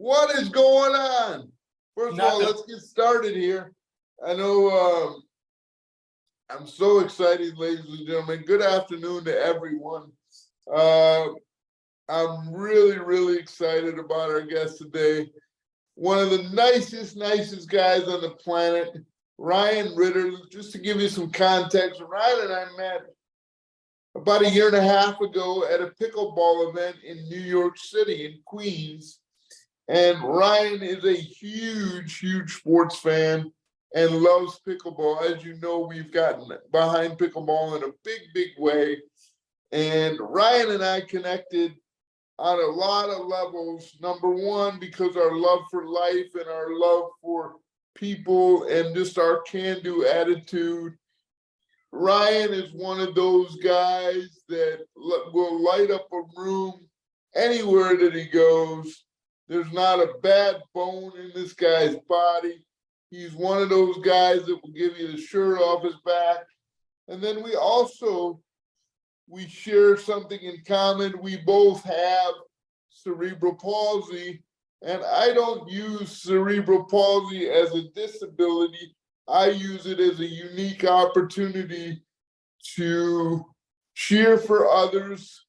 What is going on? First of all, Nothing. let's get started here. I know I'm so excited, ladies and gentlemen. Good afternoon to everyone. I'm really excited about our guest today. One of the nicest guys on the planet, Ryan Ritter. Just to give you some context, Ryan and I met about a year and a half ago at a pickleball event in New York City, in Queens. And Ryan is a huge sports fan and loves pickleball. As you know, we've gotten behind pickleball in a big way. And Ryan and I connected on a lot of levels. Number one, because our love for life and our love for people and just our can-do attitude. Ryan is one of those guys that will light up a room anywhere that he goes. There's not a bad bone in this guy's body. He's one of those guys that will give you the shirt off his back. And then we share something in common. We both have cerebral palsy, and I don't use cerebral palsy as a disability. I use it as a unique opportunity to cheer for others,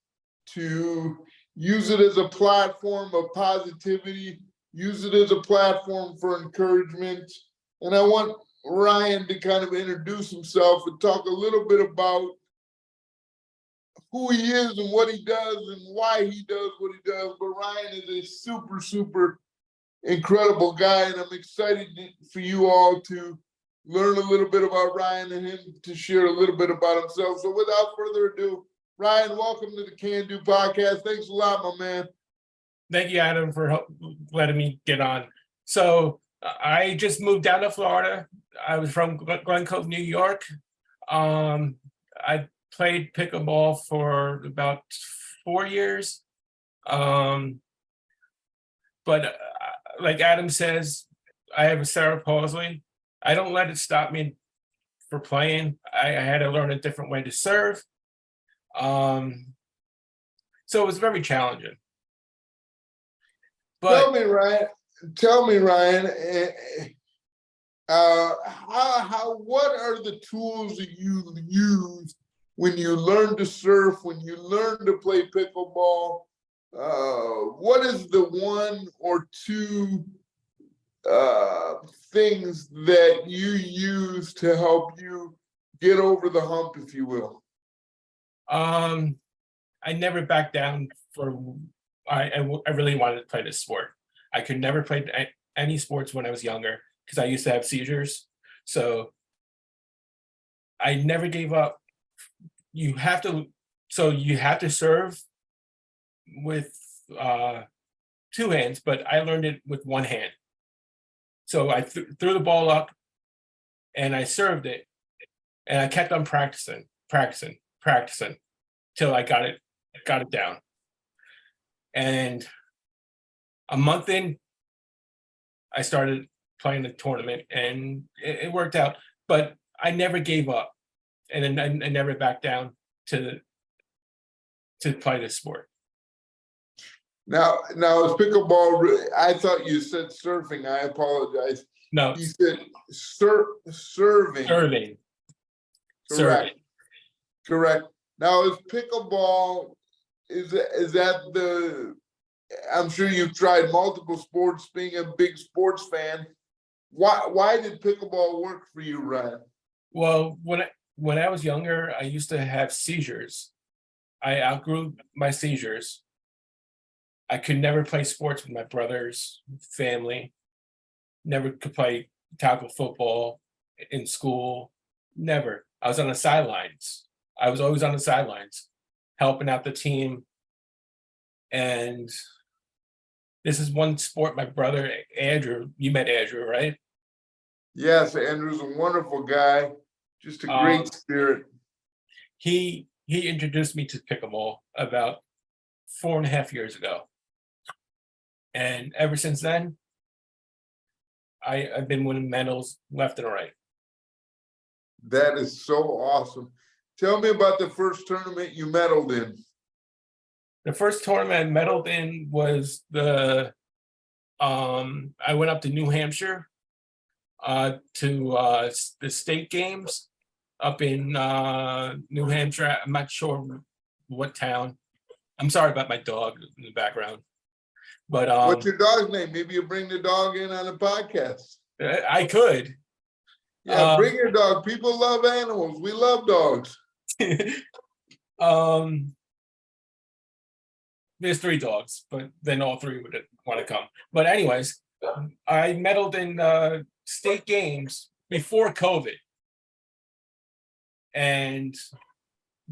to use it as a platform of positivity, use it as a platform for encouragement. And I want Ryan to kind of introduce himself and talk a little bit about who he is and what he does and why he does what he does. But Ryan is a super incredible guy, and I'm excited for you all to learn a little bit about Ryan and him to share a little bit about himself. So without further ado, Ryan, welcome to the CanDo podcast. Thanks a lot, my man. Thank you, Adam, for letting me get on. So I just moved down to Florida. I was from Glen Cove, New York. I played pickleball for about 4 years. But like Adam says, I have a cerebral palsy. I don't let it stop me for playing. I had to learn a different way to serve. So it was very challenging. But Tell me, Ryan, what are the tools that you use when you learn to surf, when you learn to play pickleball? What is the one or two things that you use to help you get over the hump, if you will? I never backed down I really wanted to play this sport. I could never play any sports when I was younger because I used to have seizures. So I never gave up. You have to serve with 2 hands, but I learned it with 1 hand. So I threw the ball up and I served it, and I kept on practicing till I got it down. And a month in, I started playing the tournament, and it worked out. But I never gave up, and then I never backed down to play this sport. Now is pickleball? I thought you said surfing. I apologize. No, you said serving. Serving. Correct. Now is pickleball? Is that the? I'm sure you've tried multiple sports. Being a big sports fan, why did pickleball work for you, Ryan? Well, when I was younger, I used to have seizures. I outgrew my seizures. I could never play sports with my brothers, family. Never could play tackle football in school. Never. I was on the sidelines. I was always on the sidelines, helping out the team. And this is one sport my brother, Andrew, you met Andrew, right? Yes, Andrew's a wonderful guy, just a great spirit. He introduced me to pickleball about 4.5 years ago. And ever since then, I've been winning medals left and right. That is so awesome. Tell me about the first tournament you medaled in. The first tournament I medaled in was the I went up to New Hampshire to the state games up in New Hampshire. I'm not sure what town. I'm sorry about my dog in the background, but What's your dog's name? Maybe you bring the dog in on a podcast. I could. Yeah, bring your dog. People love animals. We love dogs. There's 3 dogs, but then all 3 would want to come. But anyways, I medaled in state games before COVID. And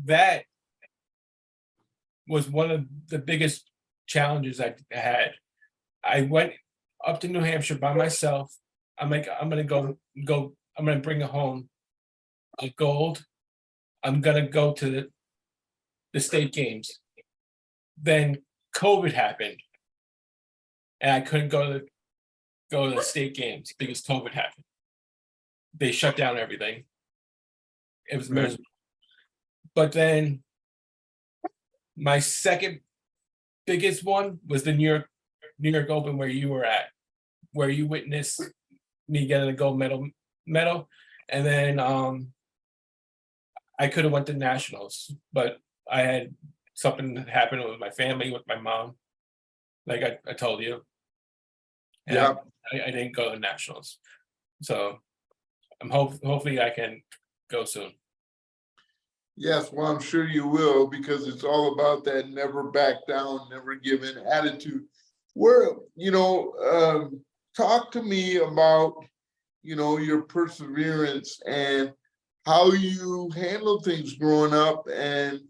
that was one of the biggest challenges I had. I went up to New Hampshire by myself. I'm like, I'm gonna go, I'm gonna bring home a gold. I'm gonna go to the state games. Then COVID happened, and I couldn't go to the state games because COVID happened. They shut down everything. It was miserable. But then my second biggest one was the New York Open, where you were at, where you witnessed me getting a gold medal, and then I could have went to nationals, but I had something that happened with my family, with my mom, like I told you. And Yeah. I didn't go to nationals. So I'm hopefully I can go soon. Yes, well, I'm sure you will, because it's all about that never back down, never give in attitude. Talk to me about, your perseverance and how you handle things growing up. And,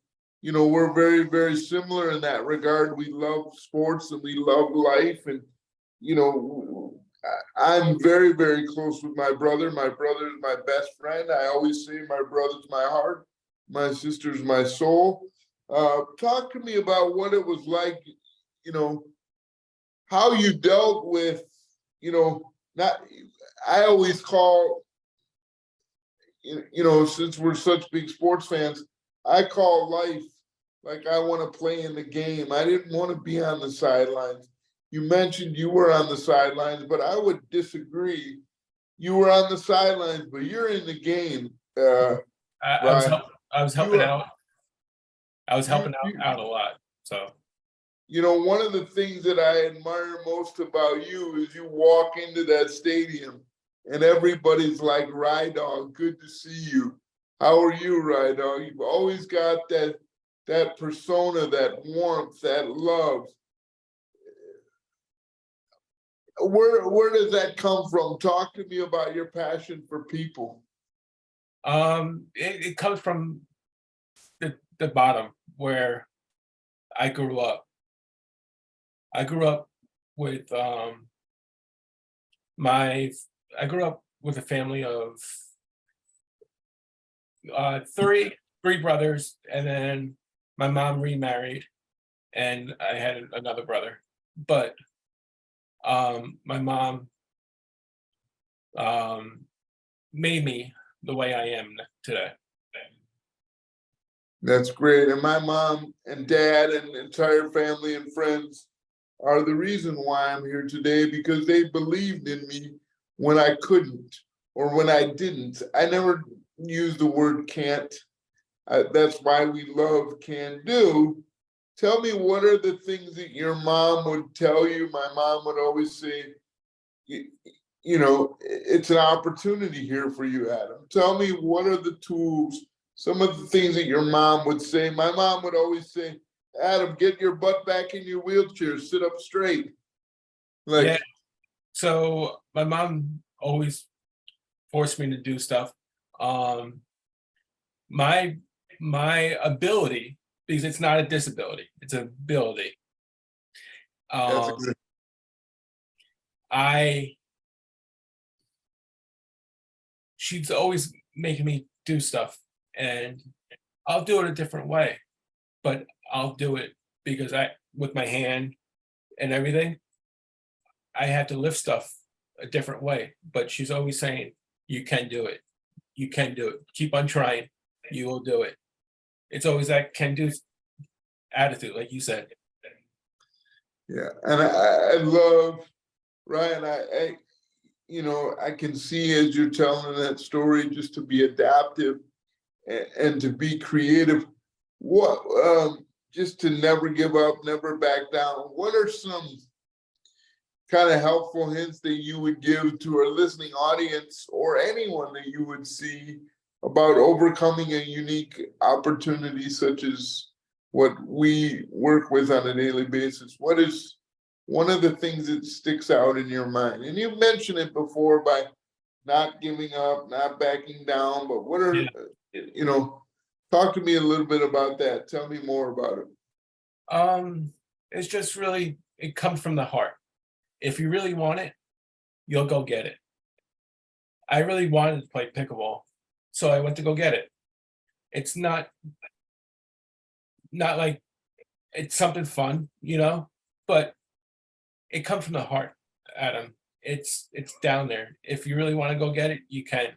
we're very, very similar in that regard. We love sports and we love life. And, I'm very, very close with my brother. My brother is my best friend. I always say my brother's my heart. My sister's my soul. Talk to me about what it was like, how you dealt with, I always call, since we're such big sports fans, I call life like I want to play in the game. I didn't want to be on the sidelines. You mentioned you were on the sidelines, but I would disagree. You were on the sidelines, but you're in the game. I was helping out. I was helping out a lot. So, one of the things that I admire most about you is you walk into that stadium and everybody's like, Rye Dog, good to see you. How are you, Rye Dog? You've always got that persona, that warmth, that love. Where does that come from? Talk to me about your passion for people. It comes from the bottom where I grew up. I grew up with I grew up with a family of three brothers, and then my mom remarried, and I had another brother. But my mom made me the way I am today. That's great. And my mom and dad and entire family and friends are the reason why I'm here today, because they believed in me when I couldn't or when I didn't. I never used the word can't. That's why we love CanDo. Tell me, what are the things that your mom would tell you? My mom would always say, it's an opportunity here for you, Adam. Tell me, what are the tools, some of the things that your mom would say? My mom would always say, Adam, get your butt back in your wheelchair, sit up straight. Yeah. So my mom always forced me to do stuff. My ability, because it's not a disability, it's an ability. She's always making me do stuff, and I'll do it a different way, but I'll do it because with my hand and everything, I have to lift stuff a different way. But she's always saying, you can do it. You can do it. Keep on trying. You will do it. It's always that can do attitude, like you said. Yeah, and I love Ryan, I can see as you're telling that story, just to be adaptive and to be creative. What, just to never give up, never back down. What are some kind of helpful hints that you would give to our listening audience or anyone that you would see about overcoming a unique opportunity such as what we work with on a daily basis? What is one of the things that sticks out in your mind? And you mentioned it before by not giving up, not backing down, but what are, talk to me a little bit about that. Tell me more about it. It's just really, it comes from the heart. If you really want it, you'll go get it. I really wanted to play pickleball, so I went to go get it. It's not like it's something fun, but it comes from the heart, Adam. It's down there. If you really want to go get it, you can.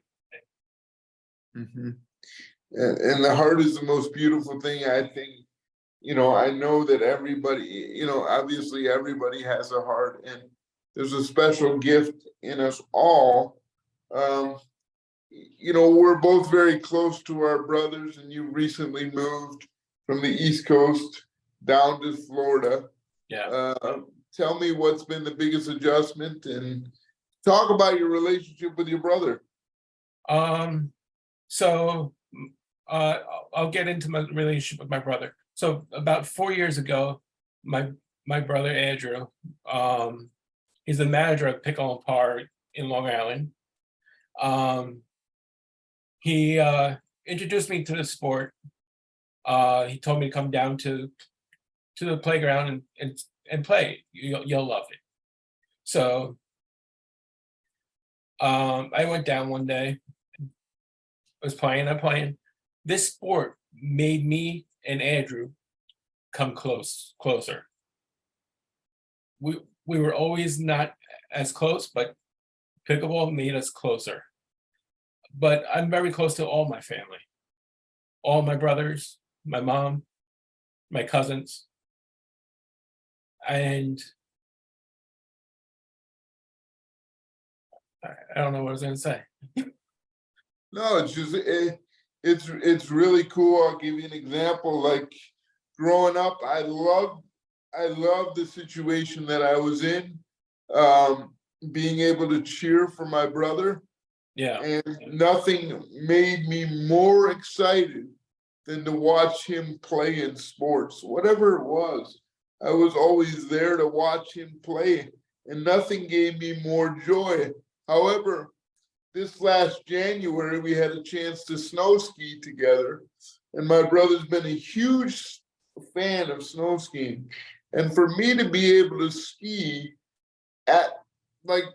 Mm-hmm. And the heart is the most beautiful thing, I think. I know that everybody, obviously everybody has a heart, and there's a special gift in us all. We're both very close to our brothers, and you recently moved from the East Coast down to Florida. Yeah. Tell me what's been the biggest adjustment, and talk about your relationship with your brother. So I'll get into my relationship with my brother. So about 4 years ago, my brother Andrew, he's the manager of Pickle and Par in Long Island. He introduced me to the sport. He told me to come down to the playground and play. You'll love it. So I went down one day. I'm playing. This sport made me and Andrew come closer. We were always not as close, but pickleball made us closer. But I'm very close to all my family, all my brothers, my mom, my cousins, and I don't know what I was going to say. No, it's just it's really cool. I'll give you an example. Like growing up, I loved the situation that I was in, being able to cheer for my brother. Yeah. And nothing made me more excited than to watch him play in sports, whatever it was. I was always there to watch him play, and nothing gave me more joy. However, this last January, we had a chance to snow ski together, and my brother's been a huge fan of snow skiing. And for me to be able to ski at, like,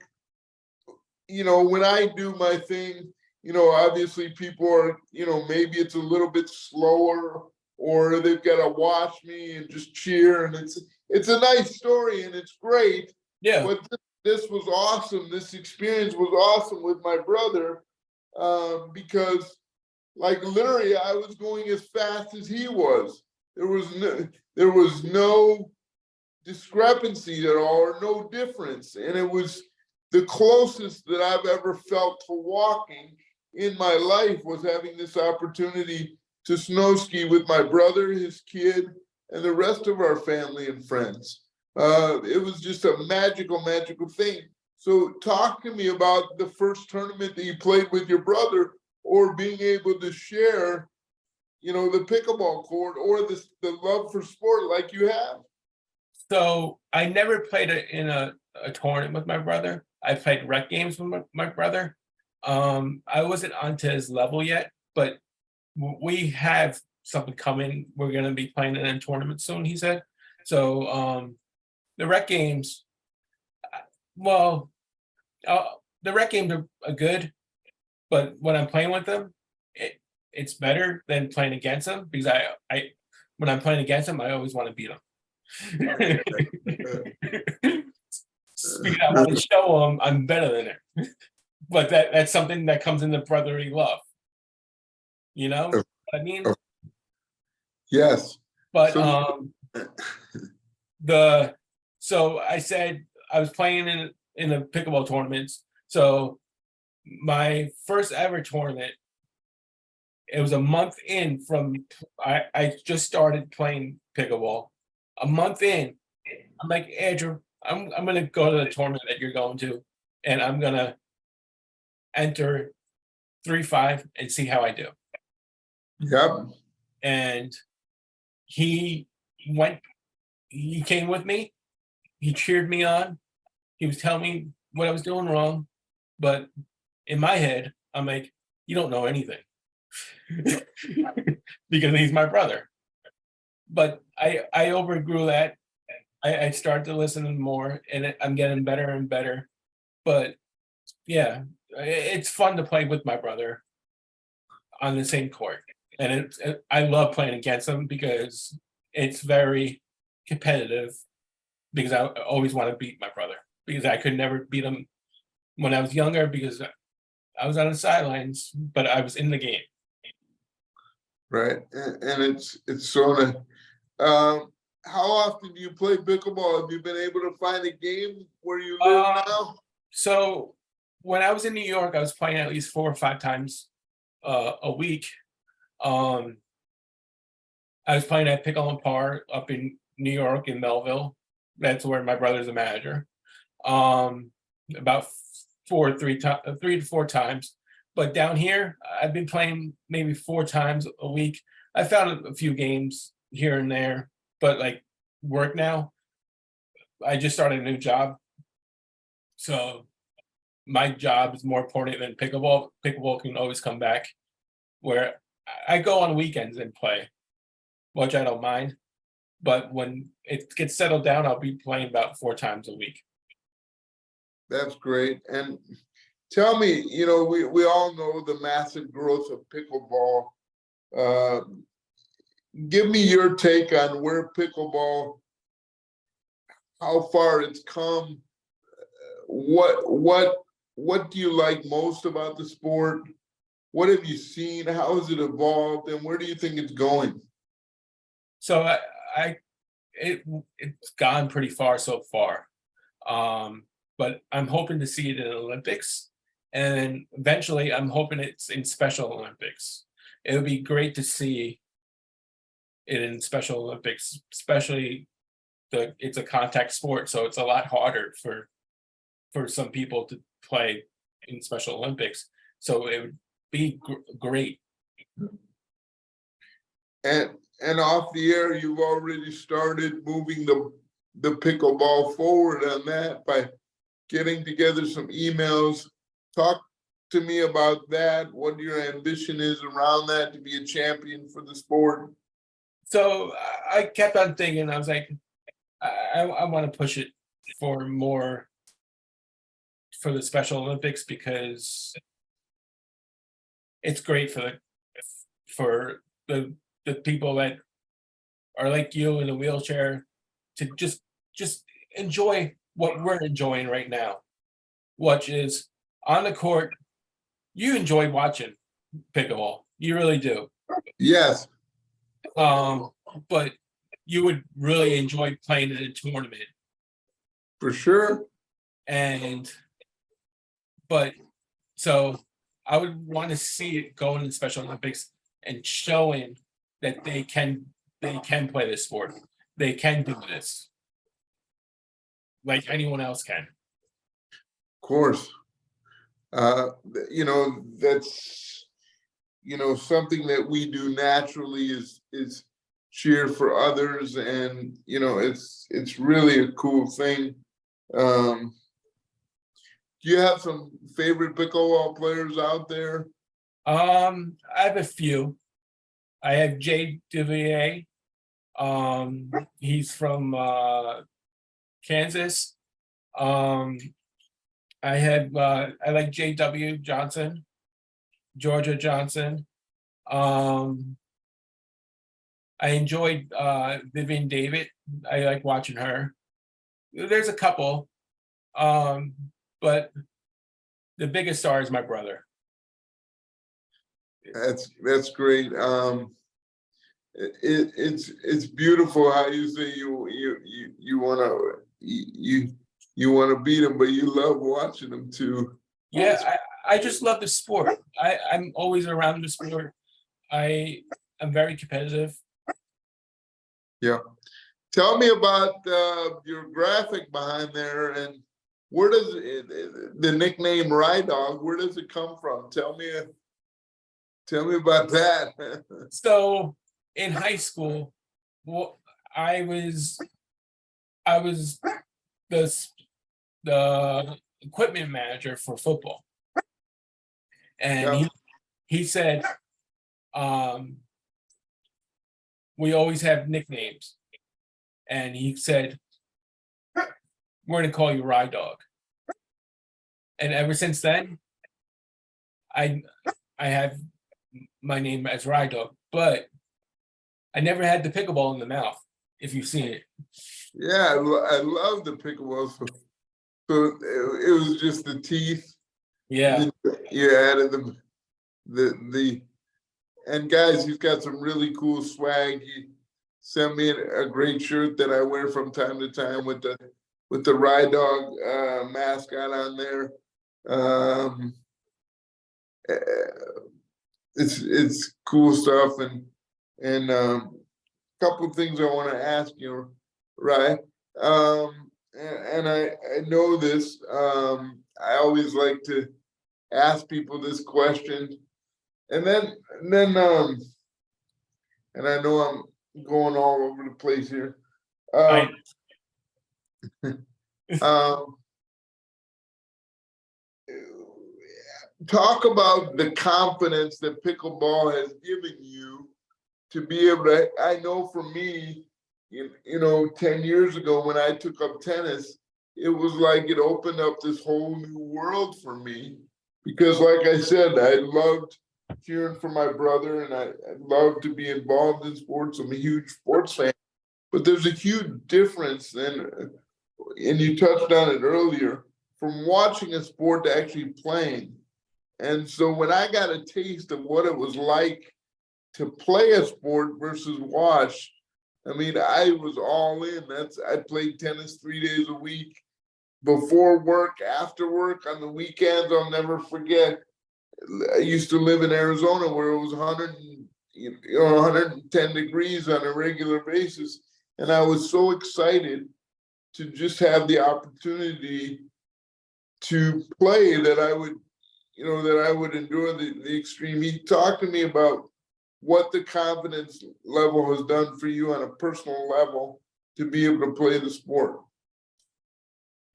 when I do my thing, obviously people are, maybe it's a little bit slower, or they've got to watch me and just cheer. And it's a nice story and it's great. Yeah. But this was awesome. This experience was awesome with my brother, because like literally I was going as fast as he was. There was no discrepancy at all, or no difference. And it was the closest that I've ever felt to walking in my life, was having this opportunity to snow ski with my brother, his kid, and the rest of our family and friends. It was just a magical thing. So talk to me about the first tournament that you played with your brother, or being able to share, the pickleball court, or the love for sport like you have. So I never played in a tournament with my brother. I played rec games with my brother. I wasn't onto his level yet, but we have something coming. We're going to be playing in a tournament soon, he said. So the rec games, well, the rec games are good, but when I'm playing with them, it's better than playing against them, because I when I'm playing against them, I always want to beat them. Speaking, I want to show them I'm better than them. But that's something that comes in the brotherly love. You know what I mean? Yes. But so I said I was playing in the pickleball tournaments. So my first ever tournament, it was a month in from I just started playing pickleball. A month in, I'm like, Andrew, I'm gonna go to the tournament that you're going to, and I'm gonna enter 3-5 and see how I do. Yep. And he went, he came with me, he cheered me on, he was telling me what I was doing wrong, but in my head, I'm like, you don't know anything. Because he's my brother. But I overgrew that. I started to listen more, and I'm getting better and better. But yeah, it's fun to play with my brother on the same court, and I love playing against him because it's very competitive. Because I always want to beat my brother, because I could never beat him when I was younger, because I was on the sidelines, but I was in the game. Right. And it's sort of, how often do you play pickleball? Have you been able to find a game where you live now? So when I was in New York, I was playing at least 4 or 5 times a week. I was playing at Pickle and Par up in New York in Melville. That's where my brother's a manager. About 3 to 4 times. But down here, I've been playing maybe 4 times a week. I found a few games here and there, but like work now, I just started a new job. So my job is more important than pickleball. Pickleball can always come back, where I go on weekends and play, which I don't mind. But when it gets settled down, I'll be playing about 4 times a week. That's great. And tell me, we all know the massive growth of pickleball. Give me your take on where pickleball, how far it's come. What do you like most about the sport? What have you seen? How has it evolved? And where do you think it's going? So it's gone pretty far so far. But I'm hoping to see it in the Olympics, and eventually I'm hoping it's in Special Olympics. It would be great to see it in Special Olympics, especially it's a contact sport, so it's a lot harder for some people to play in Special Olympics. So it would be great. And off the air, you've already started moving the pickleball forward on that by getting together some emails. Talk to me about that, what your ambition is around that, to be a champion for the sport. So I kept on thinking, I was like, I want to push it for more for the Special Olympics, because it's great for the people that are like you in a wheelchair to just enjoy what we're enjoying right now, which is on the court. You enjoy watching pickleball, you really do. Yes. But you would really enjoy playing in a tournament. For sure. But so I would want to see it going in Special Olympics and showing that they can play this sport. They can do this like anyone else can. Of course. That's something that we do naturally is cheer for others, and it's really a cool thing. Do you have some favorite pickleball players out there? I have a few. I have Jay Devier. He's from Kansas. I like J.W. Johnson, Georgia Johnson. I enjoyed Vivian David. I like watching her. There's a couple, but the biggest star is my brother. That's great. It's beautiful how you say you want to you want to beat them, but you love watching them too. Yeah, I just love the sport. I'm always around the sport. I'm very competitive. Yeah. Tell me about your graphic behind there, and where does the nickname Rye Dog, where does it come from? Tell me about that. So in high school, well, I was the equipment manager for football, and Yeah. he said, we always have nicknames, and he said, we're gonna call you Rye Dog. And ever since then, I have my name as Rye Dog, but I never had the pickleball in the mouth, if you've seen it. Yeah, I love the pickleball. So it was just the teeth. Yeah. You added the and guys, he's got some really cool swag. He sent me a great shirt that I wear from time to time with the Rye Dog mascot on there. Uh, it's cool stuff, and couple of things I want to ask you, right? And I know this. I always like to ask people this question, and then and I know I'm going all over the place here. I Um, talk about the confidence that pickleball has given you to be able to. I know for me, you know, 10 years ago when I took up tennis, it was like it opened up this whole new world for me. Because like I said, I loved cheering for my brother, and I love to be involved in sports. I'm a huge sports fan. But there's a huge difference, and you touched on it earlier, from watching a sport to actually playing. And so when I got a taste of what it was like to play a sport versus watch, I mean, I was all in. I played tennis 3 days a week, before work, after work, on the weekends. I'll never forget. I used to live in Arizona where it was 110 degrees on a regular basis, and I was so excited to just have the opportunity to play that I would, endure the extreme heat. Talk to me about what the confidence level has done for you on a personal level to be able to play the sport.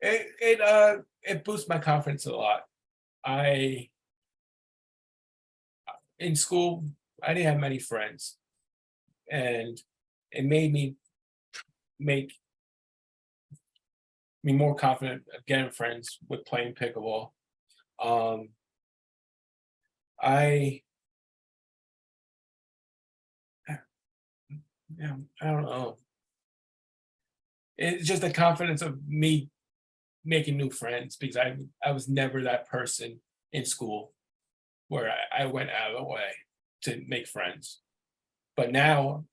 it boosts my confidence a lot. In school, I didn't have many friends, and it made me more confident of getting friends with playing pickleball. I Yeah, I don't know. It's just the confidence of me making new friends, because I was never that person in school where I went out of the way to make friends. But now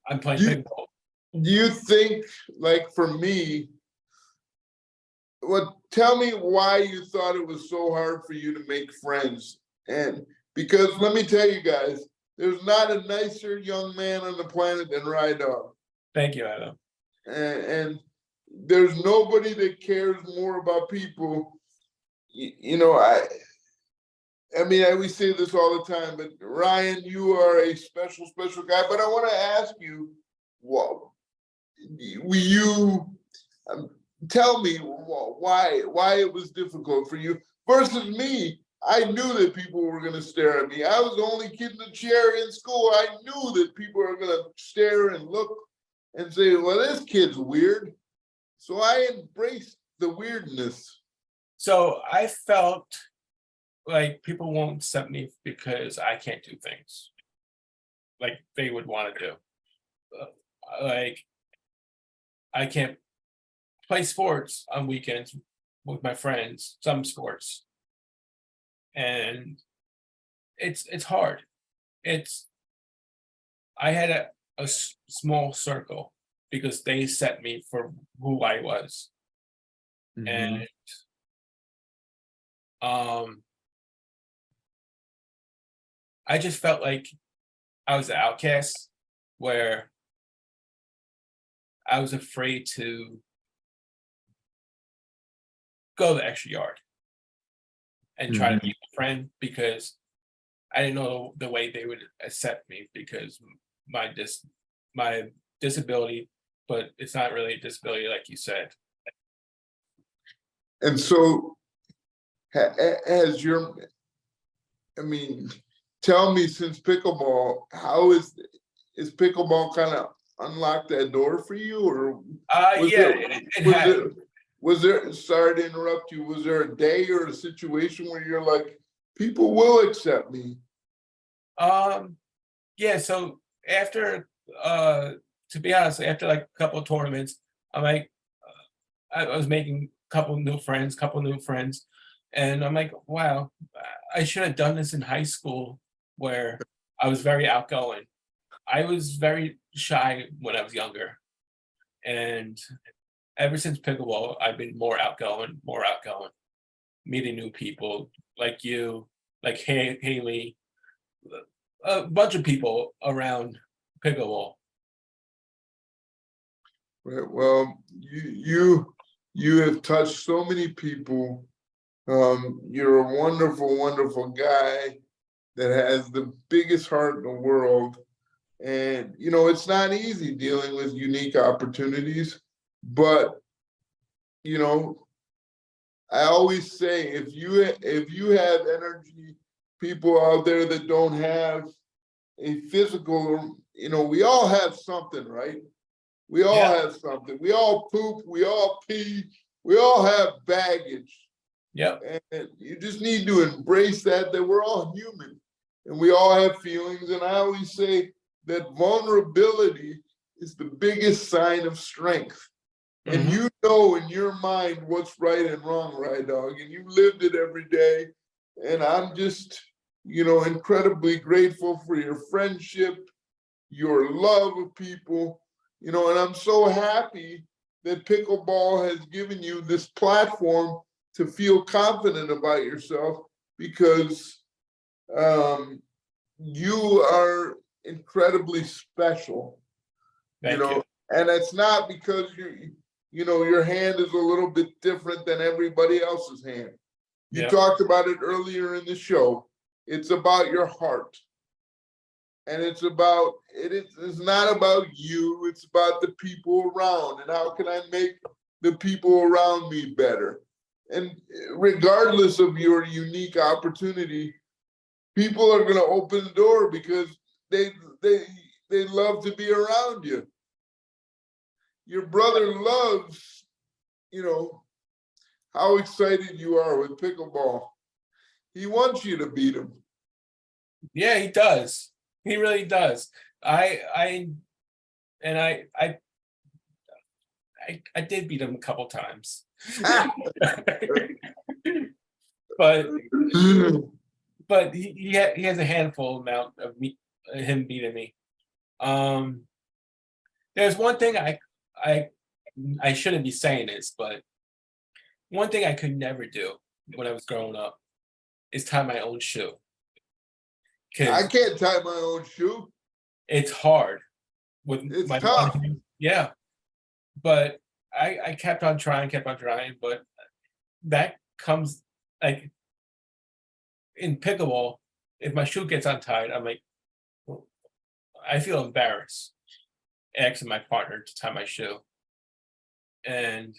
I'm playing Do you, pickleball. do you think, like for me, tell me why you thought it was so hard for you to make friends? And because let me tell you guys, there's not a nicer young man on the planet than Rye Dog. Thank you, Adam. And there's nobody that cares more about people. You know, I mean, we say this all the time, but Ryan, you are a special guy. But I want to ask you, what will you tell me why it was difficult for you versus me? I knew that people were going to stare at me. I was the only kid in the chair in school. I knew that people are going to stare and look and say, well, this kid's weird. So I embraced the weirdness. So I felt like people won't accept me because I can't do things like they would want to do. Like I can't play sports on weekends with my friends, some sports. And it's hard. I had a small circle because they set me for who I was. and um, I just felt like I was an outcast, where I was afraid to go the extra yard and try to be a friend, because I didn't know the way they would accept me because my disability, but it's not really a disability like you said. And so has your, I mean, tell me, since pickleball, how is pickleball kind of unlocked that door for you, or was Yeah, there, it was had. there, was there, sorry to interrupt you, was there a day or a situation where you're like, people will accept me? Yeah, so after to be honest, after like a couple of tournaments, I'm like, I was making a couple new friends, and I'm like, wow, I should have done this in high school, where I was very outgoing. I was very shy when I was younger, and ever since pickleball, I've been more outgoing, meeting new people like you, like Haley, a bunch of people around pickleball. Right, well, you have touched so many people. You're a wonderful, wonderful guy that has the biggest heart in the world. And, you know, it's not easy dealing with unique opportunities, but, you know, I always say, if you have energy, people out there that don't have a physical, you know, we all have something, right? We all Yeah. have something. We all poop, we all pee, we all have baggage. Yep. And you just need to embrace that we're all human and we all have feelings. And I always say that vulnerability is the biggest sign of strength. And Mm-hmm. you know in your mind what's right and wrong, right, dog? And you lived it every day. And I'm just, you know, incredibly grateful for your friendship, your love of people, you know, and I'm so happy that pickleball has given you this platform to feel confident about yourself, because you are incredibly special, you Thank know, you. and it's not because you know, your hand is a little bit different than everybody else's hand. You Yep. talked about it earlier in the show. It's about your heart. And it's not about you, it's about the people around, and how can I make the people around me better. And regardless of your unique opportunity, people are going to open the door because they they they love to be around you. Your brother loves, you know, how excited you are with pickleball. He wants you to beat him. Yeah, he does. He really does. I and I did beat him a couple times. but he has a handful amount of him beating me. There's one thing I shouldn't be saying this, but one thing I could never do when I was growing up is tie my own shoe, I because can't tie my own shoe. it's hard with It's my one tough. hand. Yeah, but I kept on trying, but that comes like in pickleball. If my shoe gets untied, I'm like, well, I feel embarrassed asking my partner to tie my shoe, and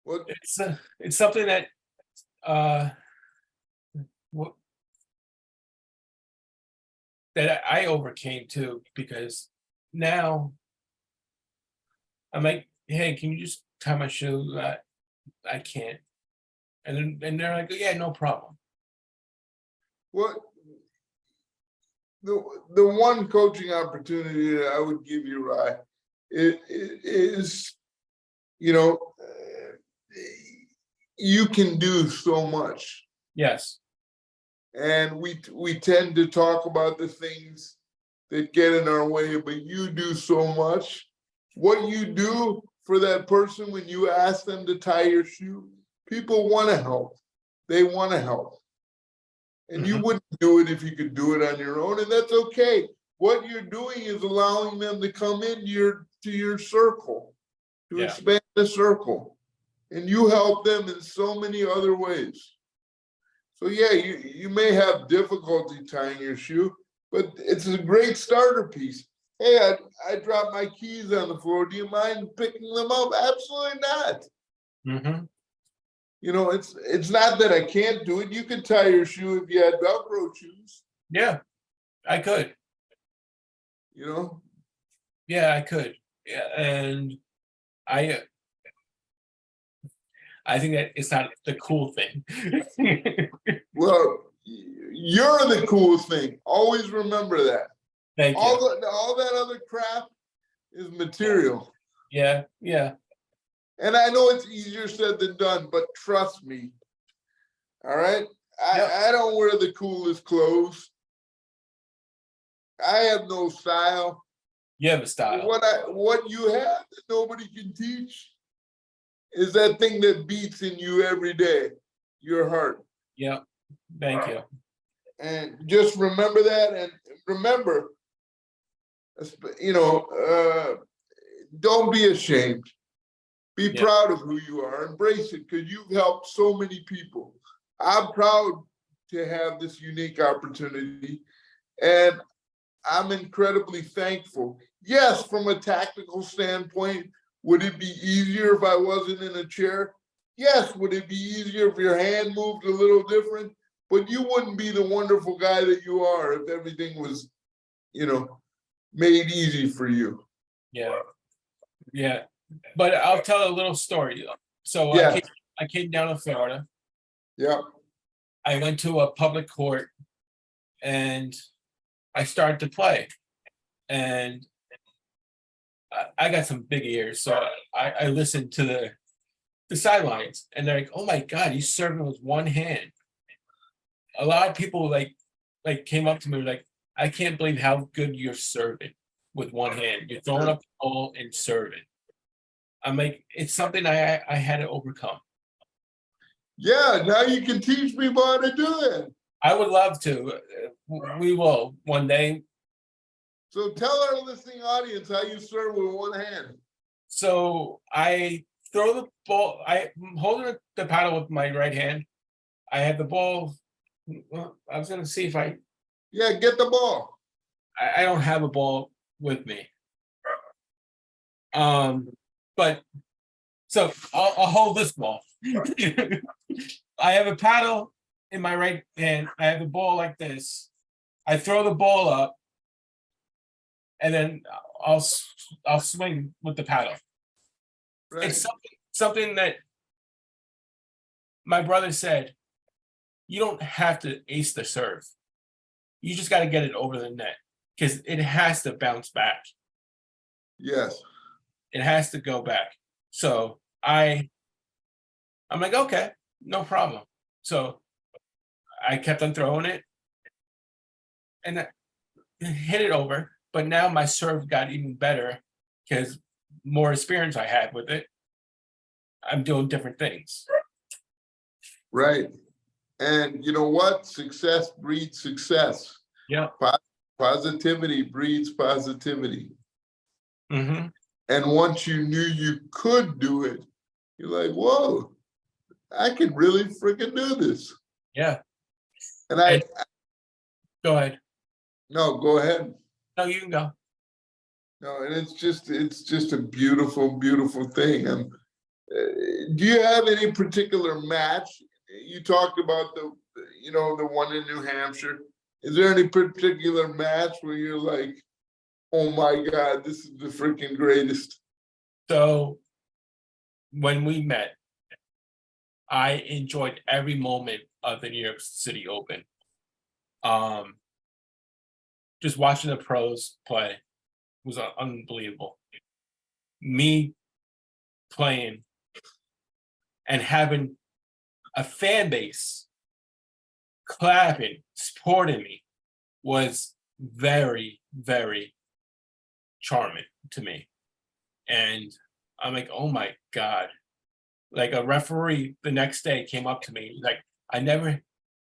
What it's something that uh w- that I overcame too, because now I'm like, hey, can you just tie my shoe? I can't. And they're like, yeah, no problem. what the one coaching opportunity that I would give you, Rye, it is, you know, you can do so much, Yes. and we tend to talk about the things that get in our way, but you do so much. What you do for that person when you ask them to tie your shoe? People want to help. They want to help. And you wouldn't do it if you could do it on your own, and that's okay. What you're doing is allowing them to come into your circle, to expand the circle. And you help them in so many other ways. So yeah, you may have difficulty tying your shoe, but it's a great starter piece. Hey, I dropped my keys on the floor. Do you mind picking them up? Absolutely not. Mm-hmm. You know, it's not that I can't do it. You could tie your shoe if you had Velcro shoes. Yeah, I could. You know? Yeah, I could. Yeah, and I think that it's not the cool thing. Well, you're the coolest thing. Always remember that. Thank you. All that other crap is material. Yeah, yeah. And I know it's easier said than done, but trust me. All right? I don't wear the coolest clothes. I have no style. You have a style. What you have that nobody can teach is that thing that beats in you every day, your heart. Yeah. Thank you. And just remember that, and remember, you know, don't be ashamed. Be proud of who you are. Embrace it, because you've helped so many people. I'm proud to have this unique opportunity, and I'm incredibly thankful. Yes, from a tactical standpoint, would it be easier if I wasn't in a chair? Yes. Would it be easier if your hand moved a little different? But you wouldn't be the wonderful guy that you are if everything was, you know, made easy for you. Yeah. Yeah. But I'll tell a little story. So I came down to Florida. Yeah. I went to a public court and I started to play. And I got some big ears, so I listened to the sidelines, and they're like, "Oh my God, he's serving with one hand." A lot of people like came up to me like, "I can't believe how good you're serving with one hand. You're throwing up the ball and serving." I'm like, it's something I had to overcome. Yeah, now you can teach people how to do it. I would love to. We will one day. So tell our listening audience how you serve with one hand. So I throw the ball. I'm holding the paddle with my right hand. I have the ball. I was going to see if Yeah, get the ball. I don't have a ball with me. But so I'll hold this ball. I have a paddle in my right hand. I have the ball like this. I throw the ball up, and then I'll swing with the paddle. Right. It's something that my brother said. You don't have to ace the serve. You just got to get it over the net, because it has to bounce back. Yes. It has to go back. So I'm like, okay, no problem. So I kept on throwing it and hit it over. But now my serve got even better because more experience I had with it. I'm doing different things. Right. And you know what? Success breeds success. Yeah. Positivity breeds positivity. Mm-hmm. And once you knew you could do it, you're like, whoa, I can really freaking do this. Yeah. And go ahead. No, go ahead. No, you can go. No, and it's just a beautiful, beautiful thing. Do you have any particular match? You talked about the one in New Hampshire. Is there any particular match where you're like, oh my God, this is the freaking greatest? So when we met, I enjoyed every moment of the New York City Open. Just watching the pros play was unbelievable. Me playing and having a fan base clapping, supporting me was very, very charming to me. And I'm like, oh my God. Like a referee the next day came up to me, like, I never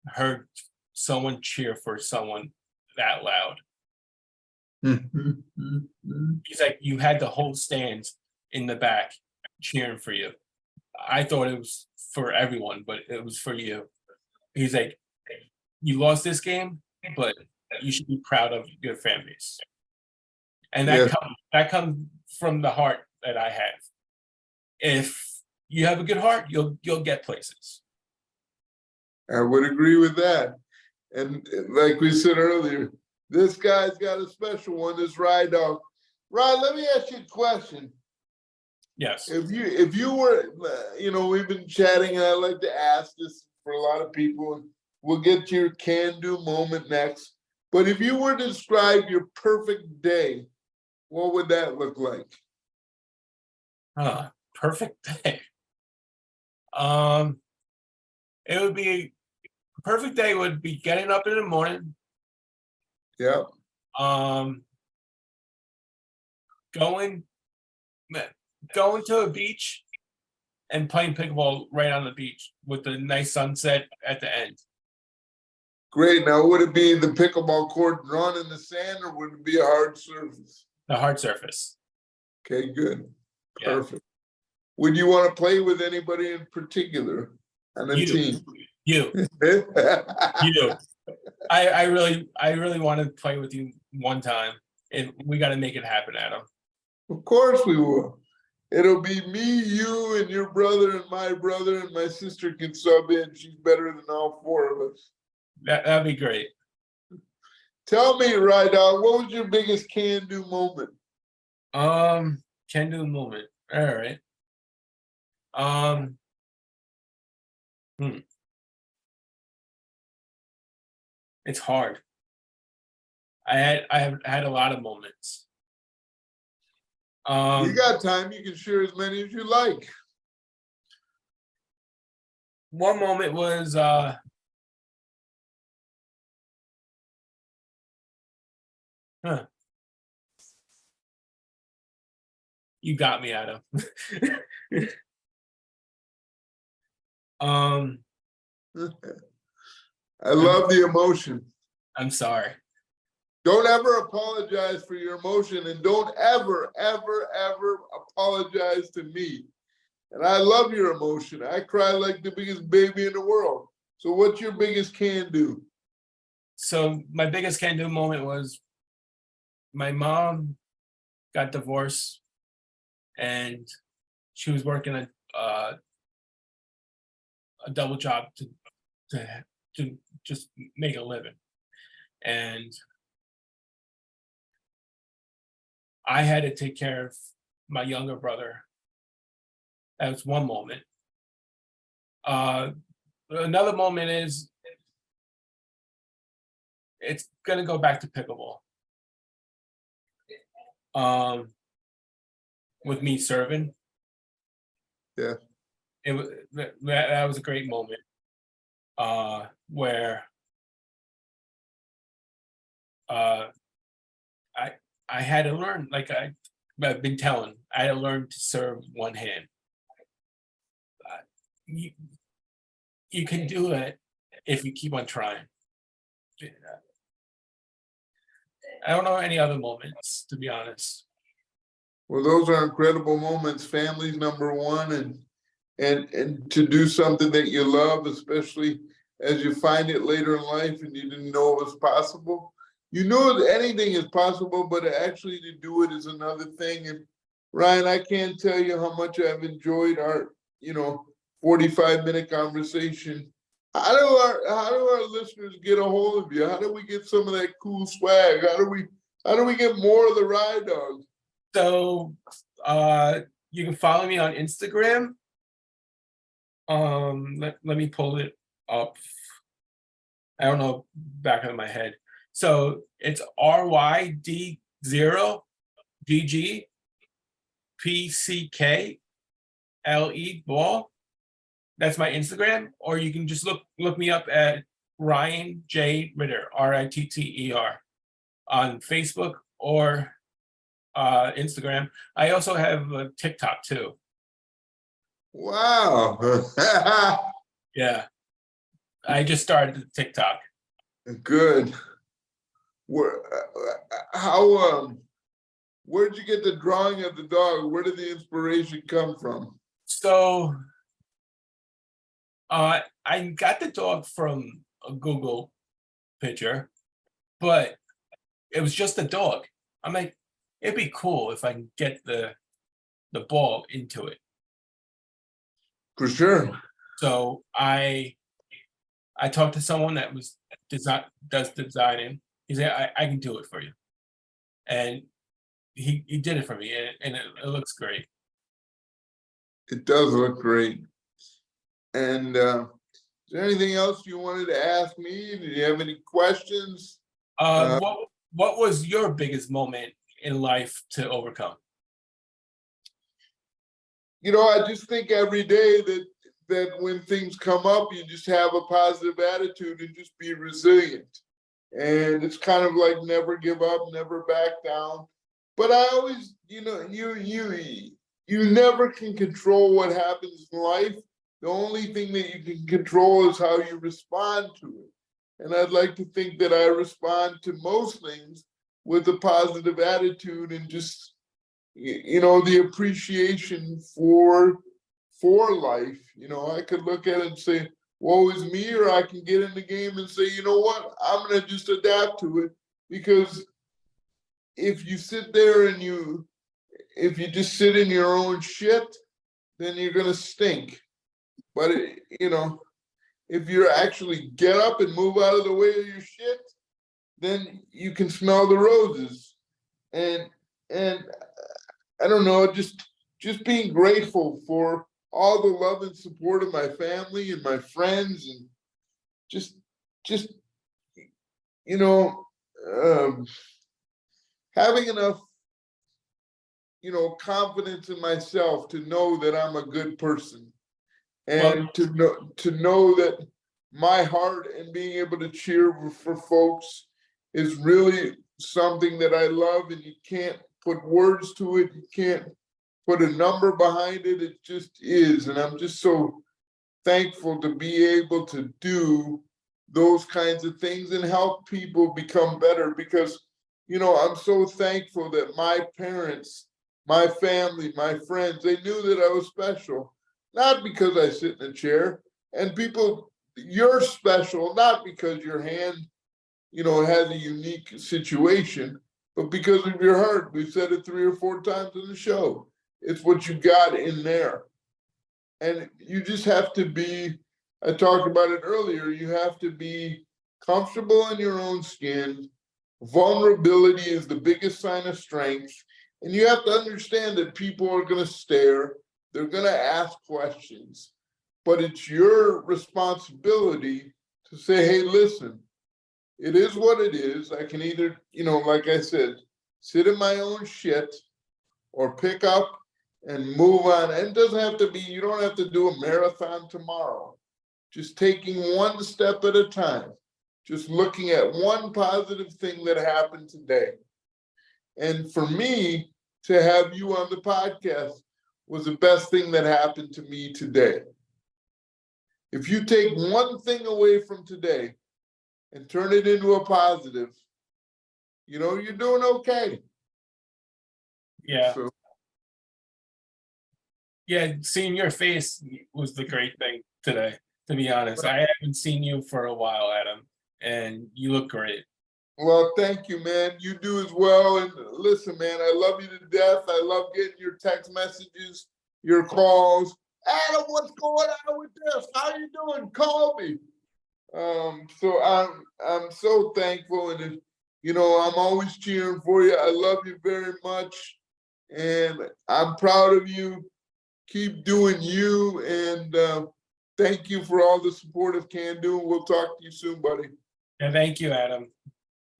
heard someone cheer for someone that loud. He's like, you had the whole stands in the back cheering for you. I thought it was for everyone, but it was for you. He's like, you lost this game, but you should be proud of your fan base. And Yeah. that comes from the heart that I have. If you have a good heart, you'll get places. I would agree with that. And like we said earlier, this guy's got a special one, this Ride Dog. Ryan, let me ask you a question. Yes. If you were, we've been chatting, and I like to ask this for a lot of people, and we'll get to your can-do moment next. But if you were to describe your perfect day, what would that look like? Perfect day. It would be a perfect day would be getting up in the morning. Yeah. Going to a beach and playing pickleball right on the beach with the nice sunset at the end. Great. Now, would it be the pickleball court drawn in the sand, or would it be a hard surface? The hard surface. Okay, good. Yeah. Perfect. Would you want to play with anybody in particular on the team? You. I really want to play with you one time, and we got to make it happen, Adam. Of course we will. It'll be me, you, and your brother, and my sister can sub in. She's better than all four of us. That'd be great. Tell me, Ryan, what was your biggest can-do moment? Can-do moment. All right. It's hard. I have had a lot of moments. You got time, you can share as many as you like. One moment was you got me, Adam. I love the emotion. I'm sorry. Don't ever apologize for your emotion, and don't ever, ever, ever apologize to me. And I love your emotion. I cry like the biggest baby in the world. So what's your biggest can-do? So my biggest can-do moment was my mom got divorced, and she was working a double job to just make a living. And I had to take care of my younger brother. That was one moment. Another moment is it's gonna go back to pickleball. With me serving. Yeah. It was that was a great moment. Where I had to learn, like I've been telling, I had to learn to serve one hand. You can do it if you keep on trying. I don't know any other moments, to be honest. Well, those are incredible moments. Family's number one, and to do something that you love, especially as you find it later in life and you didn't know it was possible. You know that anything is possible, but actually to do it is another thing. And Ryan, I can't tell you how much I've enjoyed our, 45-minute conversation. How do our listeners get a hold of you? How do we get some of that cool swag? How do we get more of the Ride Dog? So you can follow me on Instagram. Let me pull it up. I don't know back of my head. So it's RYD0GGPCKLE ball. That's my Instagram. Or you can just look me up at Ryan J. Ritter, Ritter, on Facebook or Instagram. I also have a TikTok too. Wow. Yeah, I just started the TikTok. Good. Where, where'd you get the drawing of the dog? Where did the inspiration come from? So I got the dog from a Google picture, but it was just a dog. I'm like, it'd be cool if I can get the ball into it. For sure. So I talked to someone that does designing. He said, I can do it for you. And he did it for me, and it looks great. It does look great. And is there anything else you wanted to ask me? Did you have any questions? What was your biggest moment in life to overcome? I just think every day that when things come up, you just have a positive attitude and just be resilient. And it's kind of like never give up, never back down. But I always, you never can control what happens in life. The only thing that you can control is how you respond to it. And I'd like to think that I respond to most things with a positive attitude and just, the appreciation for life. I could look at it and say, woe is me, or I can get in the game and say, you know what, I'm going to just adapt to it. Because if you sit there and if you just sit in your own shit, then you're going to stink. But, if you actually get up and move out of the way of your shit, then you can smell the roses. And I don't know, just being grateful for all the love and support of my family and my friends, and just having enough confidence in myself to know that I'm a good person, and to know that my heart and being able to cheer for folks is really something that I love, and you can't put words to it, you can't put a number behind it. It just is. And I'm just so thankful to be able to do those kinds of things and help people become better, because I'm so thankful that my parents, my family, my friends, they knew that I was special, not because I sit in a chair. And people, you're special not because your hand has a unique situation, but because of your heart. We've said it 3 or 4 times in the show. It's what you got in there. And you just have to be, I talked about it earlier, you have to be comfortable in your own skin. Vulnerability is the biggest sign of strength. And you have to understand that people are going to stare, they're going to ask questions, but it's your responsibility to say, hey, listen, it is what it is. I can either, like I said, sit in my own shit or pick up and move on. And it doesn't have to be, you don't have to do a marathon tomorrow. Just taking one step at a time, just looking at one positive thing that happened today. And for me, to have you on the podcast was the best thing that happened to me today. If you take one thing away from today and turn it into a positive, you're doing okay. Yeah. So, yeah, seeing your face was the great thing today, to be honest. I haven't seen you for a while, Adam, and you look great. well, thank you, man. You do as well. And listen, man, I love you to death. I love getting your text messages, your calls. Adam, what's going on with this? How you doing? Call me. So I'm so thankful, and I'm always cheering for you. I love you very much, and I'm proud of you. Keep doing you, and thank you for all the support of CanDo. We'll talk to you soon, buddy. And thank you, Adam.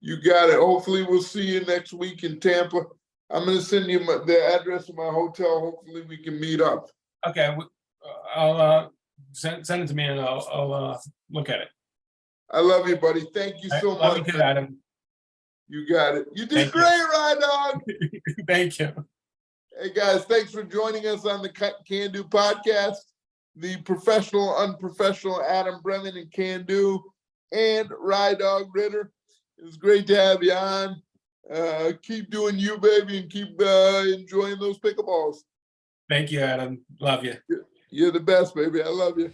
You got it. Hopefully we'll see you next week in Tampa. I'm going to send you the address of my hotel. Hopefully we can meet up. Okay, I'll send it to me, and I'll look at it. I love you, buddy. Thank you so Love much. you too, Adam. You got it. You did Thank you. great, Ryan Dog. Thank you. Hey guys, thanks for joining us on the CanDo podcast. The professional, unprofessional Adam Bremen and CanDo, and Ryan Ritter. It was great to have you on. Keep doing you, baby, and keep enjoying those pickleballs. Thank you, Adam. Love you. You're the best, baby. I love you.